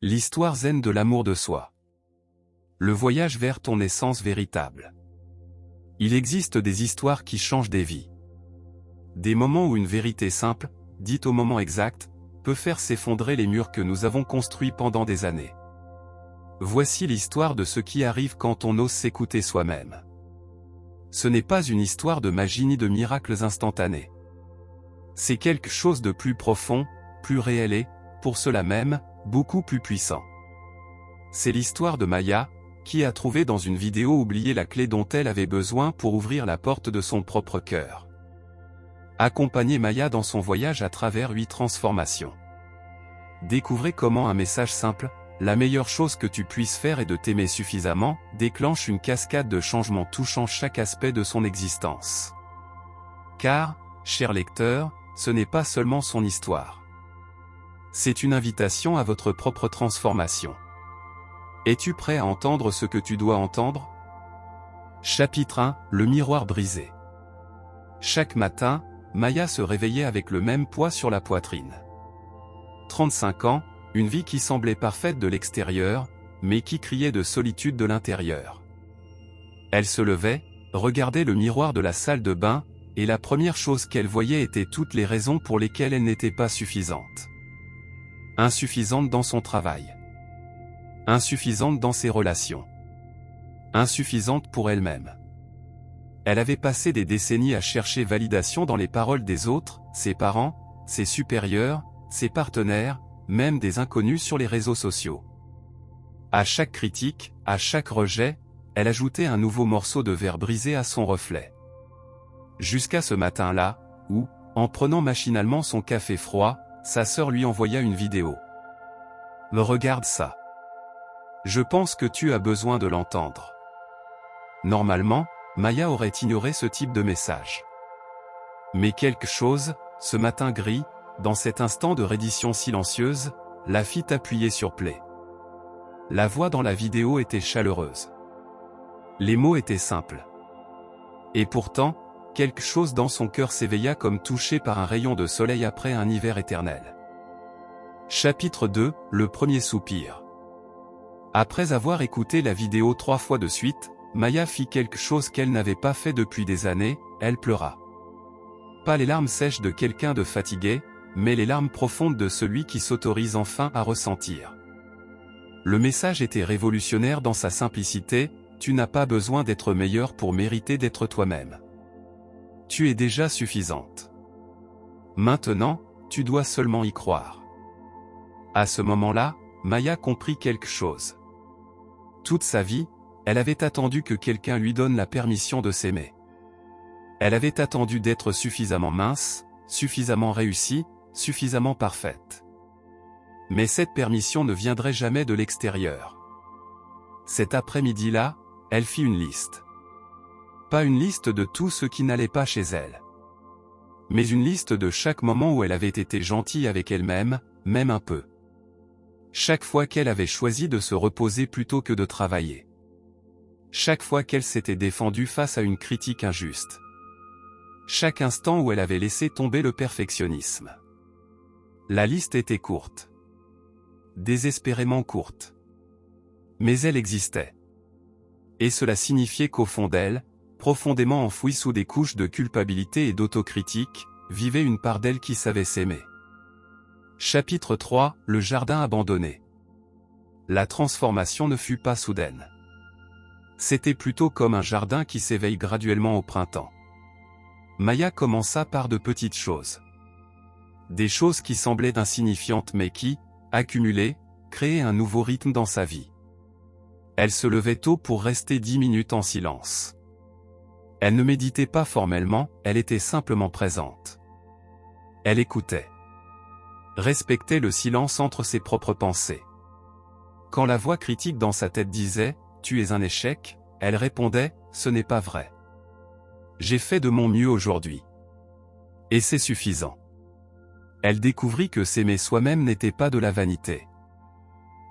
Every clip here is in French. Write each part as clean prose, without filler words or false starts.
L'histoire zen de l'amour de soi. Le voyage vers ton essence véritable. Il existe des histoires qui changent des vies. Des moments où une vérité simple, dite au moment exact, peut faire s'effondrer les murs que nous avons construits pendant des années. Voici l'histoire de ce qui arrive quand on ose s'écouter soi-même. Ce n'est pas une histoire de magie ni de miracles instantanés. C'est quelque chose de plus profond, plus réel et, pour cela même, beaucoup plus puissant. C'est l'histoire de Maya, qui a trouvé dans une vidéo oubliée la clé dont elle avait besoin pour ouvrir la porte de son propre cœur. Accompagnez Maya dans son voyage à travers 8 transformations. Découvrez comment un message simple, la meilleure chose que tu puisses faire est de t'aimer suffisamment, déclenche une cascade de changements touchant chaque aspect de son existence. Car, cher lecteur, ce n'est pas seulement son histoire. C'est une invitation à votre propre transformation. Es-tu prêt à entendre ce que tu dois entendre? Chapitre 1, le miroir brisé. Chaque matin, Maya se réveillait avec le même poids sur la poitrine. 35 ans, une vie qui semblait parfaite de l'extérieur, mais qui criait de solitude de l'intérieur. Elle se levait, regardait le miroir de la salle de bain, et la première chose qu'elle voyait était toutes les raisons pour lesquelles elle n'était pas suffisante. Insuffisante dans son travail. Insuffisante dans ses relations. Insuffisante pour elle-même. Elle avait passé des décennies à chercher validation dans les paroles des autres, ses parents, ses supérieurs, ses partenaires, même des inconnus sur les réseaux sociaux. À chaque critique, à chaque rejet, elle ajoutait un nouveau morceau de verre brisé à son reflet. Jusqu'à ce matin-là, où, en prenant machinalement son café froid, sa sœur lui envoya une vidéo. « Me regarde ça. Je pense que tu as besoin de l'entendre. » Normalement, Maya aurait ignoré ce type de message. Mais quelque chose, ce matin gris, dans cet instant de reddition silencieuse, la fit appuyer sur play. La voix dans la vidéo était chaleureuse. Les mots étaient simples. Et pourtant, quelque chose dans son cœur s'éveilla comme touché par un rayon de soleil après un hiver éternel. Chapitre 2, le premier soupir. Après avoir écouté la vidéo 3 fois de suite, Maya fit quelque chose qu'elle n'avait pas fait depuis des années, elle pleura. Pas les larmes sèches de quelqu'un de fatigué, mais les larmes profondes de celui qui s'autorise enfin à ressentir. Le message était révolutionnaire dans sa simplicité, tu n'as pas besoin d'être meilleur pour mériter d'être toi-même. Tu es déjà suffisante. Maintenant, tu dois seulement y croire. À ce moment-là, Maya comprit quelque chose. Toute sa vie, elle avait attendu que quelqu'un lui donne la permission de s'aimer. Elle avait attendu d'être suffisamment mince, suffisamment réussie, suffisamment parfaite. Mais cette permission ne viendrait jamais de l'extérieur. Cet après-midi-là, elle fit une liste. Pas une liste de tout ce qui n'allait pas chez elle. Mais une liste de chaque moment où elle avait été gentille avec elle-même, même un peu. Chaque fois qu'elle avait choisi de se reposer plutôt que de travailler. Chaque fois qu'elle s'était défendue face à une critique injuste. Chaque instant où elle avait laissé tomber le perfectionnisme. La liste était courte. Désespérément courte. Mais elle existait. Et cela signifiait qu'au fond d'elle, profondément enfouie sous des couches de culpabilité et d'autocritique, vivait une part d'elle qui savait s'aimer. Chapitre 3, le jardin abandonné. La transformation ne fut pas soudaine. C'était plutôt comme un jardin qui s'éveille graduellement au printemps. Maya commença par de petites choses. Des choses qui semblaient insignifiantes mais qui, accumulées, créaient un nouveau rythme dans sa vie. Elle se levait tôt pour rester 10 minutes en silence. Elle ne méditait pas formellement, elle était simplement présente. Elle écoutait. Respectait le silence entre ses propres pensées. Quand la voix critique dans sa tête disait « Tu es un échec », elle répondait « Ce n'est pas vrai. J'ai fait de mon mieux aujourd'hui. Et c'est suffisant. » Elle découvrit que s'aimer soi-même n'était pas de la vanité.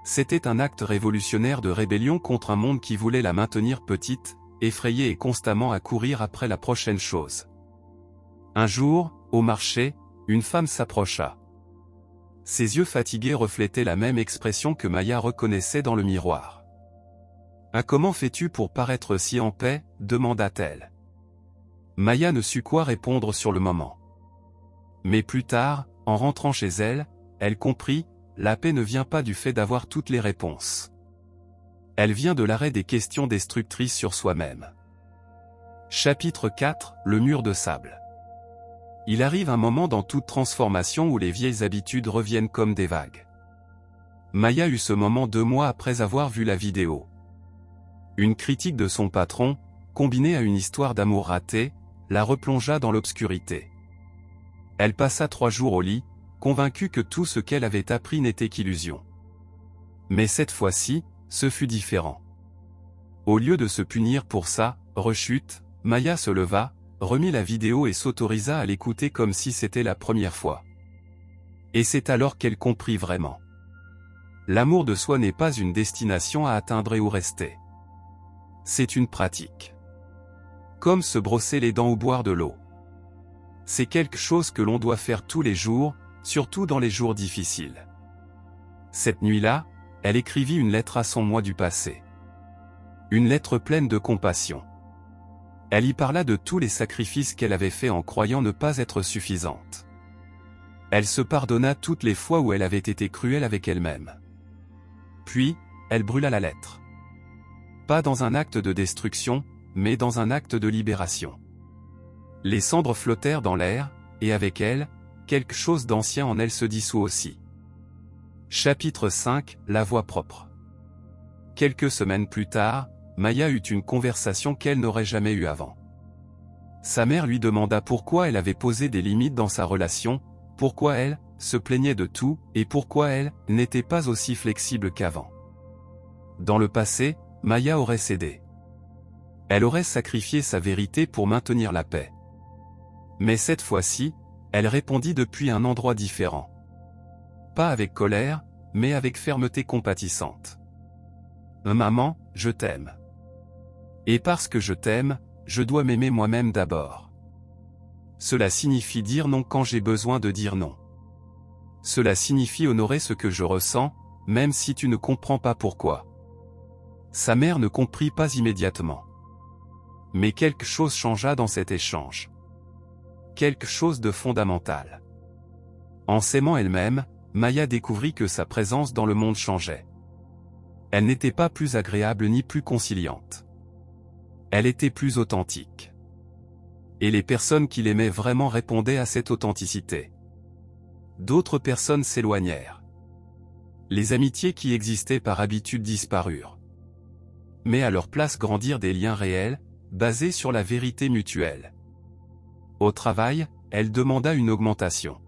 C'était un acte révolutionnaire de rébellion contre un monde qui voulait la maintenir petite, effrayée et constamment à courir après la prochaine chose. Un jour, au marché, une femme s'approcha. Ses yeux fatigués reflétaient la même expression que Maya reconnaissait dans le miroir. « Ah, comment fais-tu pour paraître si en paix ?» demanda-t-elle. Maya ne sut quoi répondre sur le moment. Mais plus tard, en rentrant chez elle, elle comprit, la paix ne vient pas du fait d'avoir toutes les réponses. Elle vient de l'arrêt des questions destructrices sur soi-même. Chapitre 4, le mur de sable. Il arrive un moment dans toute transformation où les vieilles habitudes reviennent comme des vagues. Maya eut ce moment 2 mois après avoir vu la vidéo. Une critique de son patron, combinée à une histoire d'amour ratée, la replongea dans l'obscurité. Elle passa 3 jours au lit, convaincue que tout ce qu'elle avait appris n'était qu'illusion. Mais cette fois-ci, ce fut différent. Au lieu de se punir pour sa rechute, Maya se leva, remit la vidéo et s'autorisa à l'écouter comme si c'était la première fois. Et c'est alors qu'elle comprit vraiment. L'amour de soi n'est pas une destination à atteindre et où rester. C'est une pratique. Comme se brosser les dents ou boire de l'eau. C'est quelque chose que l'on doit faire tous les jours, surtout dans les jours difficiles. Cette nuit-là, elle écrivit une lettre à son moi du passé. Une lettre pleine de compassion. Elle y parla de tous les sacrifices qu'elle avait faits en croyant ne pas être suffisante. Elle se pardonna toutes les fois où elle avait été cruelle avec elle-même. Puis, elle brûla la lettre. Pas dans un acte de destruction, mais dans un acte de libération. Les cendres flottèrent dans l'air, et avec elles, quelque chose d'ancien en elle se dissout aussi. Chapitre 5, la voix propre. Quelques semaines plus tard, Maya eut une conversation qu'elle n'aurait jamais eue avant. Sa mère lui demanda pourquoi elle avait posé des limites dans sa relation, pourquoi elle se plaignait de tout, et pourquoi elle n'était pas aussi flexible qu'avant. Dans le passé, Maya aurait cédé. Elle aurait sacrifié sa vérité pour maintenir la paix. Mais cette fois-ci, elle répondit depuis un endroit différent. Pas avec colère, mais avec fermeté compatissante. « Maman, je t'aime. Et parce que je t'aime, je dois m'aimer moi-même d'abord. Cela signifie dire non quand j'ai besoin de dire non. Cela signifie honorer ce que je ressens, même si tu ne comprends pas pourquoi. » Sa mère ne comprit pas immédiatement. Mais quelque chose changea dans cet échange. Quelque chose de fondamental. En s'aimant elle-même, Maya découvrit que sa présence dans le monde changeait. Elle n'était pas plus agréable ni plus conciliante. Elle était plus authentique. Et les personnes qui l'aimaient vraiment répondaient à cette authenticité. D'autres personnes s'éloignèrent. Les amitiés qui existaient par habitude disparurent. Mais à leur place grandirent des liens réels, basés sur la vérité mutuelle. Au travail, elle demanda une augmentation.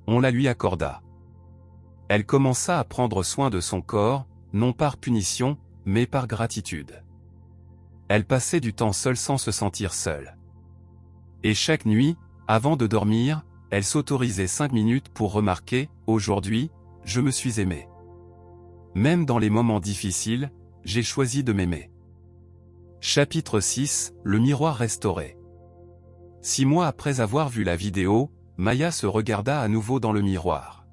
On la lui accorda. Elle commença à prendre soin de son corps, non par punition, mais par gratitude. Elle passait du temps seule sans se sentir seule. Et chaque nuit, avant de dormir, elle s'autorisait 5 minutes pour remarquer, « Aujourd'hui, je me suis aimée. Même dans les moments difficiles, j'ai choisi de m'aimer. » Chapitre 6, le miroir restauré. 6 mois après avoir vu la vidéo, Maya se regarda à nouveau dans le miroir.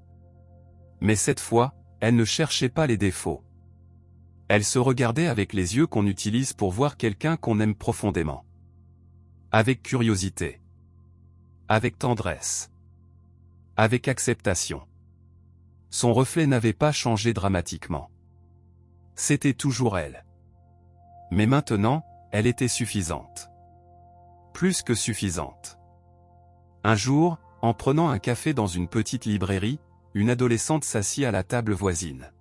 Mais cette fois, elle ne cherchait pas les défauts. Elle se regardait avec les yeux qu'on utilise pour voir quelqu'un qu'on aime profondément. Avec curiosité. Avec tendresse. Avec acceptation. Son reflet n'avait pas changé dramatiquement. C'était toujours elle. Mais maintenant, elle était suffisante. Plus que suffisante. Un jour, en prenant un café dans une petite librairie, une adolescente s'assit à la table voisine.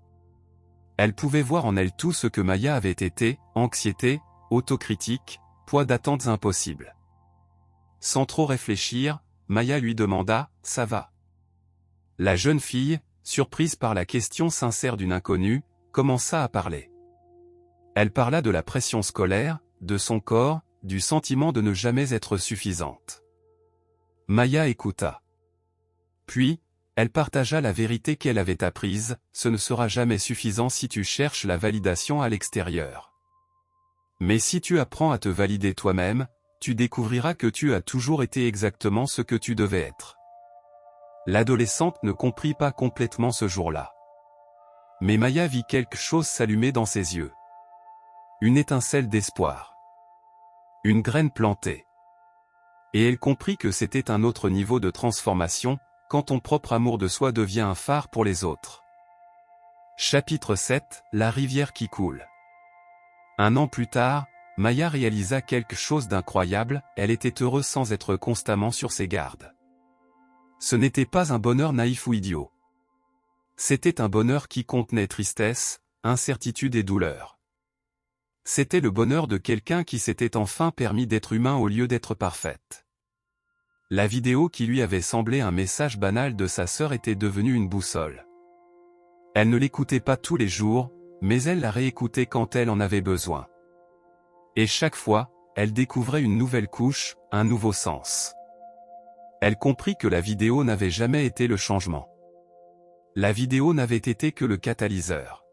Elle pouvait voir en elle tout ce que Maya avait été, anxiété, autocritique, poids d'attentes impossibles. Sans trop réfléchir, Maya lui demanda « Ça va ?» La jeune fille, surprise par la question sincère d'une inconnue, commença à parler. Elle parla de la pression scolaire, de son corps, du sentiment de ne jamais être suffisante. Maya écouta. Puis, elle partagea la vérité qu'elle avait apprise, ce ne sera jamais suffisant si tu cherches la validation à l'extérieur. Mais si tu apprends à te valider toi-même, tu découvriras que tu as toujours été exactement ce que tu devais être. L'adolescente ne comprit pas complètement ce jour-là. Mais Maya vit quelque chose s'allumer dans ses yeux. Une étincelle d'espoir. Une graine plantée. Et elle comprit que c'était un autre niveau de transformation, quand ton propre amour de soi devient un phare pour les autres. Chapitre 7, La rivière qui coule. 1 an plus tard, Maya réalisa quelque chose d'incroyable, elle était heureuse sans être constamment sur ses gardes. Ce n'était pas un bonheur naïf ou idiot. C'était un bonheur qui contenait tristesse, incertitude et douleur. C'était le bonheur de quelqu'un qui s'était enfin permis d'être humain au lieu d'être parfaite. La vidéo qui lui avait semblé un message banal de sa sœur était devenue une boussole. Elle ne l'écoutait pas tous les jours, mais elle la réécoutait quand elle en avait besoin. Et chaque fois, elle découvrait une nouvelle couche, un nouveau sens. Elle comprit que la vidéo n'avait jamais été le changement. La vidéo n'avait été que le catalyseur.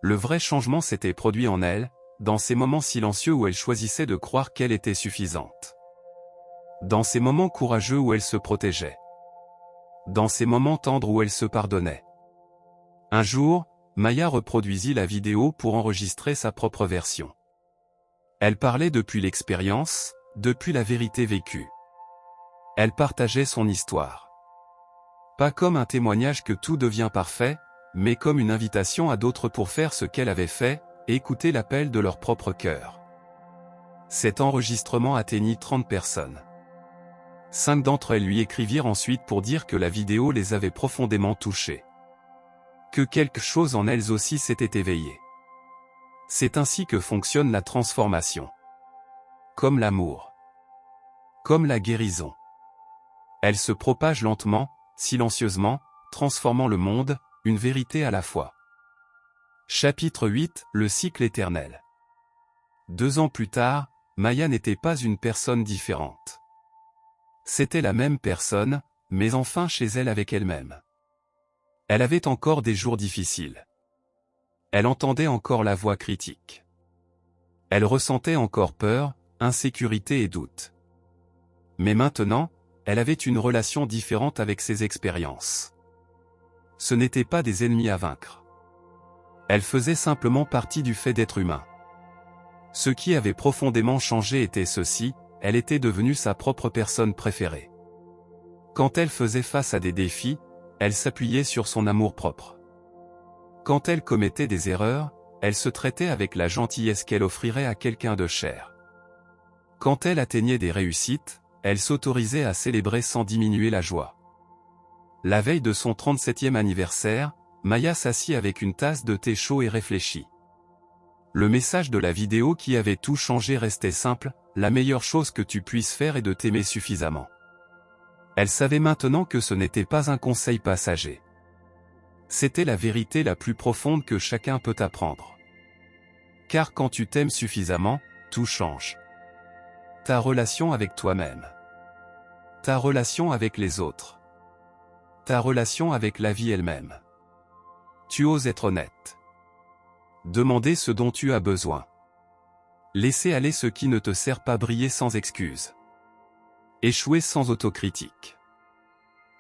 Le vrai changement s'était produit en elle, dans ces moments silencieux où elle choisissait de croire qu'elle était suffisante. Dans ces moments courageux où elle se protégeait. Dans ces moments tendres où elle se pardonnait. Un jour, Maya reproduisit la vidéo pour enregistrer sa propre version. Elle parlait depuis l'expérience, depuis la vérité vécue. Elle partageait son histoire. Pas comme un témoignage que tout devient parfait, mais comme une invitation à d'autres pour faire ce qu'elle avait fait, et écouter l'appel de leur propre cœur. Cet enregistrement atteignit 30 personnes. 5 d'entre elles lui écrivirent ensuite pour dire que la vidéo les avait profondément touchées. Que quelque chose en elles aussi s'était éveillé. C'est ainsi que fonctionne la transformation. Comme l'amour. Comme la guérison. Elle se propage lentement, silencieusement, transformant le monde, une vérité à la fois. Chapitre 8, Le cycle éternel. 2 ans plus tard, Maya n'était pas une personne différente. C'était la même personne, mais enfin chez elle avec elle-même. Elle avait encore des jours difficiles. Elle entendait encore la voix critique. Elle ressentait encore peur, insécurité et doute. Mais maintenant, elle avait une relation différente avec ses expériences. Ce n'étaient pas des ennemis à vaincre. Elle faisait simplement partie du fait d'être humain. Ce qui avait profondément changé était ceci, elle était devenue sa propre personne préférée. Quand elle faisait face à des défis, elle s'appuyait sur son amour-propre. Quand elle commettait des erreurs, elle se traitait avec la gentillesse qu'elle offrirait à quelqu'un de cher. Quand elle atteignait des réussites, elle s'autorisait à célébrer sans diminuer la joie. La veille de son 37e anniversaire, Maya s'assit avec une tasse de thé chaud et réfléchit. Le message de la vidéo qui avait tout changé restait simple, la meilleure chose que tu puisses faire est de t'aimer suffisamment. Elle savait maintenant que ce n'était pas un conseil passager. C'était la vérité la plus profonde que chacun peut apprendre. Car quand tu t'aimes suffisamment, tout change. Ta relation avec toi-même. Ta relation avec les autres. Ta relation avec la vie elle-même. Tu oses être honnête. Demander ce dont tu as besoin. Laisser aller ce qui ne te sert pas, briller sans excuse. Échouer sans autocritique.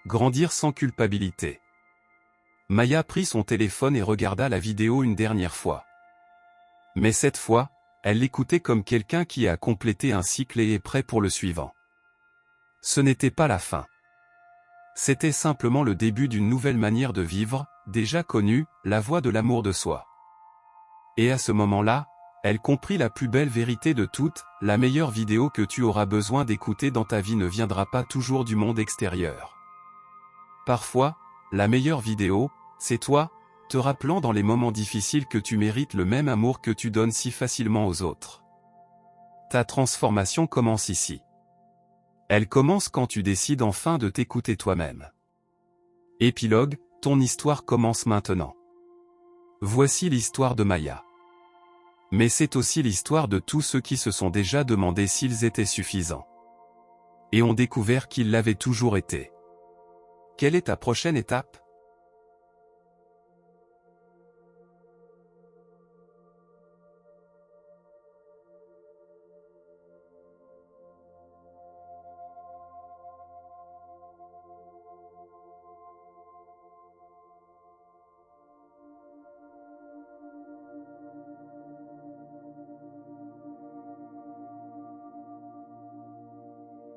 Grandir sans culpabilité. Maya prit son téléphone et regarda la vidéo une dernière fois. Mais cette fois, elle l'écoutait comme quelqu'un qui a complété un cycle et est prêt pour le suivant. Ce n'était pas la fin. C'était simplement le début d'une nouvelle manière de vivre, déjà connue, la voie de l'amour de soi. Et à ce moment-là, elle comprit la plus belle vérité de toutes, la meilleure vidéo que tu auras besoin d'écouter dans ta vie ne viendra pas toujours du monde extérieur. Parfois, la meilleure vidéo, c'est toi, te rappelant dans les moments difficiles que tu mérites le même amour que tu donnes si facilement aux autres. Ta transformation commence ici. Elle commence quand tu décides enfin de t'écouter toi-même. Épilogue, ton histoire commence maintenant. Voici l'histoire de Maya. Mais c'est aussi l'histoire de tous ceux qui se sont déjà demandé s'ils étaient suffisants. Et ont découvert qu'ils l'avaient toujours été. Quelle est ta prochaine étape ?